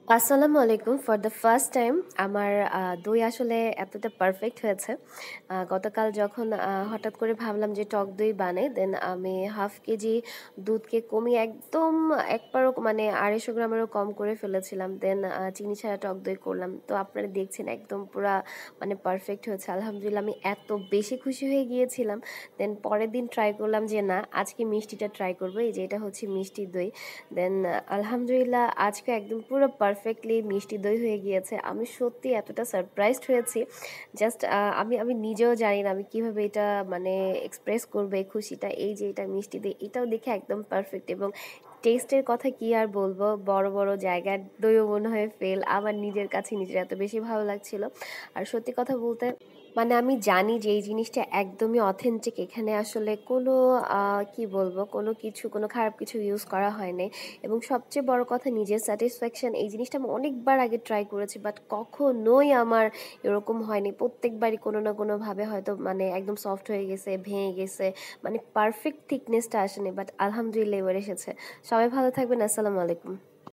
আসসালামু আলাইকুম। For the first time আমার দই আসলে এতটা পারফেক্ট হয়েছে। গতকাল যখন হঠাৎ করে ভাবলাম যে টক দই বানাই, দেন আমি হাফ কেজি দুধকে কমিয়ে একদম একবারও মানে 250 গ্রামেরও কম করে ফেলেছিলাম। দেন চিনি ছাড়া টক দই করলাম। তো আপনারা দেখছেন একদম পুরা মানে পারফেক্ট হয়েছে। আলহামদুলিল্লাহ আমি এত বেশি খুশি হয়ে গিয়েছিলাম। দেন পরের দিন ট্রাই করলাম যে না, আজকে মিষ্টিটা ট্রাই করব। এই যে এটা হচ্ছে মিষ্টি দই। দেন আলহামদুলিল্লাহ আজকে একদম পুরো পারফেক্টলি মিষ্টি দই হয়ে গিয়েছে। আমি সত্যি এতটা সারপ্রাইজড হয়েছি, জাস্ট আমি নিজেও জানি না আমি কিভাবে এটা মানে এক্সপ্রেস করবো এই খুশিটা। এই যে এটা মিষ্টি দই, এটাও দেখে একদম পারফেক্ট, এবং টেস্টের কথা কি আর বলবো, বড় বড় জায়গার দইও মনে হয় ফেল। আমার নিজের কাছে নিজের এত বেশি ভালো লাগছিল। আর সত্যি কথা বলতে মানে আমি জানি যে এই জিনিসটা একদমই অথেন্টিক। এখানে আসলে কোনো কি বলবো, কোনো কিছু, কোনো খারাপ কিছু ইউজ করা হয় নাই। এবং সবচেয়ে বড় কথা নিজের স্যাটিসফ্যাকশন, এই জিনিসটা আমি অনেকবার আগে ট্রাই করেছি, বাট কখনোই আমার এরকম হয়নি। প্রত্যেকবারই কোনো না কোনোভাবে হয়তো মানে একদম সফট হয়ে গেছে, ভেঙে গেছে, মানে পারফেক্ট থিকনেসটা আসেনি। বাট আলহামদুলিল্লাহ এবার এসেছে। সবাই ভালো থাকবেন। আসসালামু আলাইকুম।